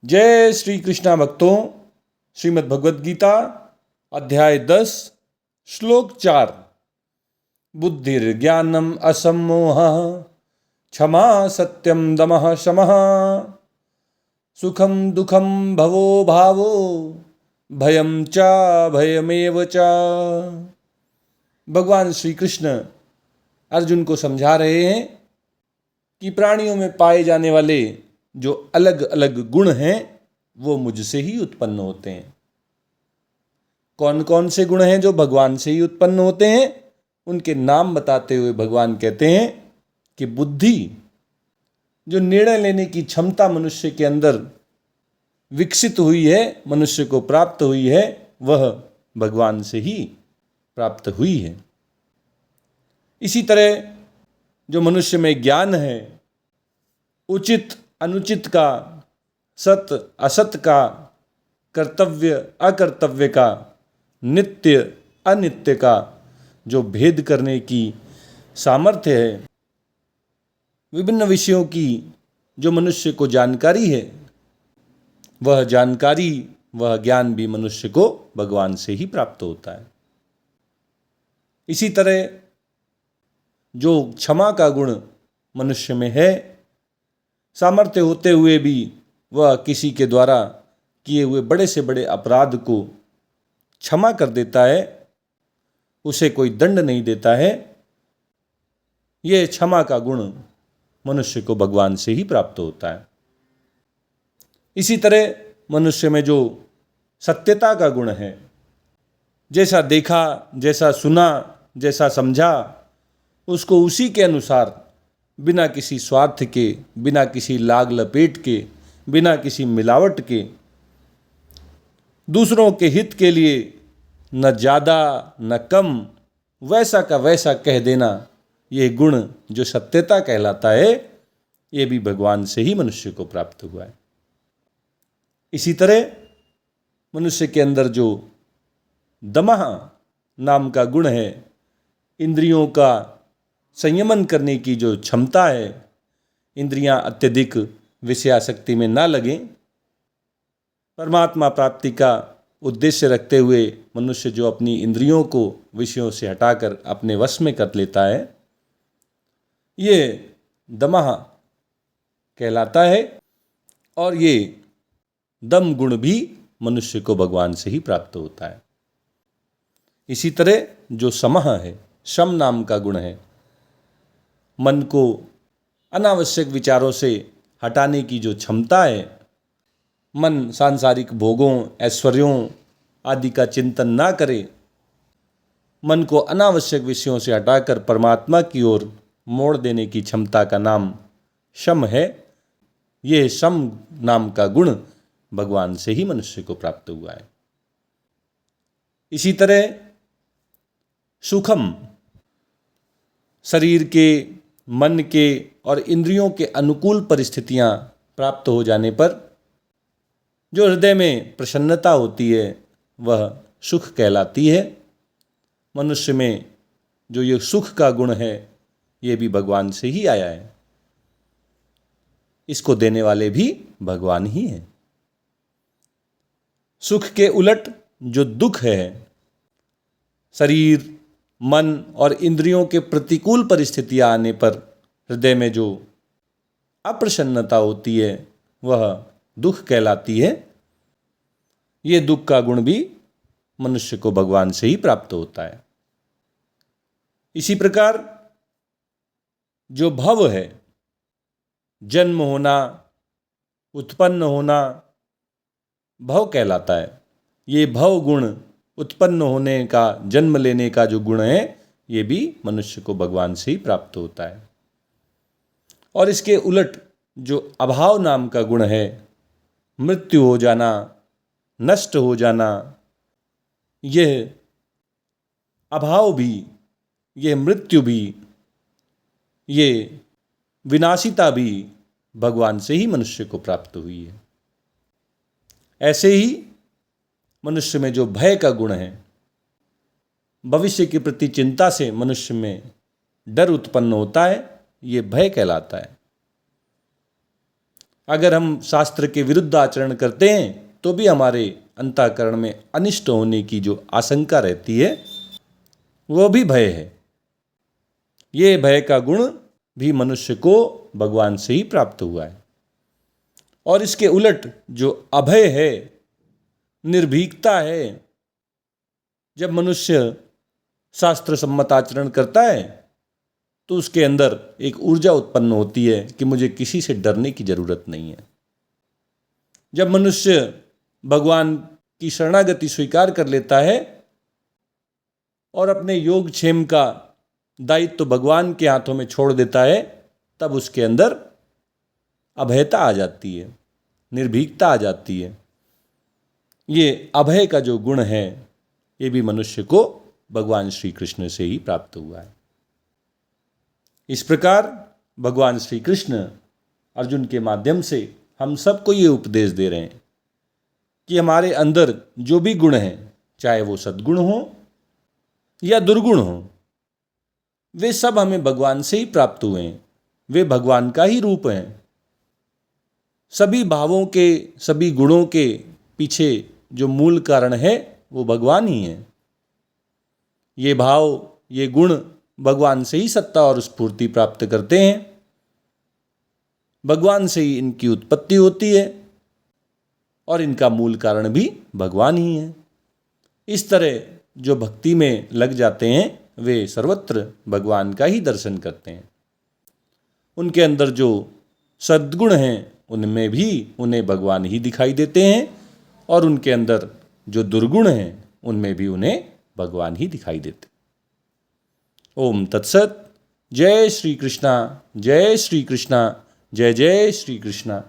जय श्री कृष्णा भक्तों। श्रीमद् भगवद गीता अध्याय 10 श्लोक 4। बुद्धिर्ज्ञानम असम्मोहः क्षमा सत्यम दमः शमः सुखम दुखम भवो भावो भयम च भयमेव च। भगवान श्री कृष्ण अर्जुन को समझा रहे हैं कि प्राणियों में पाए जाने वाले जो अलग अलग गुण हैं वो मुझसे ही उत्पन्न होते हैं। कौन कौन से गुण हैं जो भगवान से ही उत्पन्न होते हैं, उनके नाम बताते हुए भगवान कहते हैं कि बुद्धि, जो निर्णय लेने की क्षमता मनुष्य के अंदर विकसित हुई है, मनुष्य को प्राप्त हुई है, वह भगवान से ही प्राप्त हुई है। इसी तरह जो मनुष्य में ज्ञान है, उचित अनुचित का, सत असत का, कर्तव्य अकर्तव्य का, नित्य अनित्य का जो भेद करने की सामर्थ्य है, विभिन्न विषयों की जो मनुष्य को जानकारी है, वह जानकारी, वह ज्ञान भी मनुष्य को भगवान से ही प्राप्त होता है। इसी तरह जो क्षमा का गुण मनुष्य में है, सामर्थ्य होते हुए भी वह किसी के द्वारा किए हुए बड़े से बड़े अपराध को क्षमा कर देता है, उसे कोई दंड नहीं देता है। यह क्षमा का गुण मनुष्य को भगवान से ही प्राप्त होता है। इसी तरह मनुष्य में जो सत्यता का गुण है, जैसा देखा, जैसा सुना, जैसा समझा, उसको उसी के अनुसार, बिना किसी स्वार्थ के, बिना किसी लाग लपेट के, बिना किसी मिलावट के, दूसरों के हित के लिए न ज़्यादा न कम, वैसा का वैसा कह देना, ये गुण जो सत्यता कहलाता है, ये भी भगवान से ही मनुष्य को प्राप्त हुआ है। इसी तरह मनुष्य के अंदर जो दमः नाम का गुण है, इंद्रियों का संयमन करने की जो क्षमता है, इंद्रियां अत्यधिक विषयासक्ति में ना लगें, परमात्मा प्राप्ति का उद्देश्य रखते हुए मनुष्य जो अपनी इंद्रियों को विषयों से हटाकर अपने वश में कर लेता है, ये दमः कहलाता है। और ये दम गुण भी मनुष्य को भगवान से ही प्राप्त होता है। इसी तरह जो समः है, शम नाम का गुण है, मन को अनावश्यक विचारों से हटाने की जो क्षमता है, मन सांसारिक भोगों, ऐश्वर्यों आदि का चिंतन ना करे, मन को अनावश्यक विषयों से हटाकर परमात्मा की ओर मोड़ देने की क्षमता का नाम शम है। यह शम नाम का गुण भगवान से ही मनुष्य को प्राप्त हुआ है। इसी तरह सुखम, शरीर के, मन के और इंद्रियों के अनुकूल परिस्थितियां प्राप्त हो जाने पर जो हृदय में प्रसन्नता होती है, वह सुख कहलाती है। मनुष्य में जो ये सुख का गुण है, ये भी भगवान से ही आया है। इसको देने वाले भी भगवान ही हैं। सुख के उलट जो दुख है, शरीर, मन और इंद्रियों के प्रतिकूल परिस्थितियां आने पर हृदय में जो अप्रसन्नता होती है, वह दुख कहलाती है। ये दुख का गुण भी मनुष्य को भगवान से ही प्राप्त होता है। इसी प्रकार जो भव है, जन्म होना, उत्पन्न होना, भव कहलाता है। ये भव गुण, उत्पन्न होने का, जन्म लेने का जो गुण है, ये भी मनुष्य को भगवान से ही प्राप्त होता है। और इसके उलट जो अभाव नाम का गुण है, मृत्यु हो जाना, नष्ट हो जाना, यह अभाव भी, यह मृत्यु भी, ये विनाशिता भी भगवान से ही मनुष्य को प्राप्त हुई है। ऐसे ही मनुष्य में जो भय का गुण है, भविष्य के प्रति चिंता से मनुष्य में डर उत्पन्न होता है, ये भय कहलाता है। अगर हम शास्त्र के विरुद्ध आचरण करते हैं तो भी हमारे अंतःकरण में अनिष्ट होने की जो आशंका रहती है वो भी भय है। ये भय का गुण भी मनुष्य को भगवान से ही प्राप्त हुआ है। और इसके उलट जो अभय है, निर्भीकता है, जब मनुष्य शास्त्र सम्मत आचरण करता है तो उसके अंदर एक ऊर्जा उत्पन्न होती है कि मुझे किसी से डरने की जरूरत नहीं है। जब मनुष्य भगवान की शरणागति स्वीकार कर लेता है और अपने योगक्षेम का दायित्व तो भगवान के हाथों में छोड़ देता है, तब उसके अंदर अभयता आ जाती है, निर्भीकता आ जाती है। ये अभय का जो गुण है ये भी मनुष्य को भगवान श्री कृष्ण से ही प्राप्त हुआ है। इस प्रकार भगवान श्री कृष्ण अर्जुन के माध्यम से हम सबको ये उपदेश दे रहे हैं कि हमारे अंदर जो भी गुण हैं, चाहे वो सद्गुण हो या दुर्गुण हो, वे सब हमें भगवान से ही प्राप्त हुए हैं। वे भगवान का ही रूप हैं। सभी भावों के, सभी गुणों के पीछे जो मूल कारण है वो भगवान ही है। ये भाव, ये गुण भगवान से ही सत्ता और स्फूर्ति प्राप्त करते हैं। भगवान से ही इनकी उत्पत्ति होती है और इनका मूल कारण भी भगवान ही है। इस तरह जो भक्ति में लग जाते हैं वे सर्वत्र भगवान का ही दर्शन करते हैं। उनके अंदर जो सद्गुण हैं उनमें भी उन्हें भगवान ही दिखाई देते हैं और उनके अंदर जो दुर्गुण हैं उनमें भी उन्हें भगवान ही दिखाई देते। ओम तत्सत। जय श्री कृष्णा, जय श्री कृष्णा, जय जय श्री कृष्णा।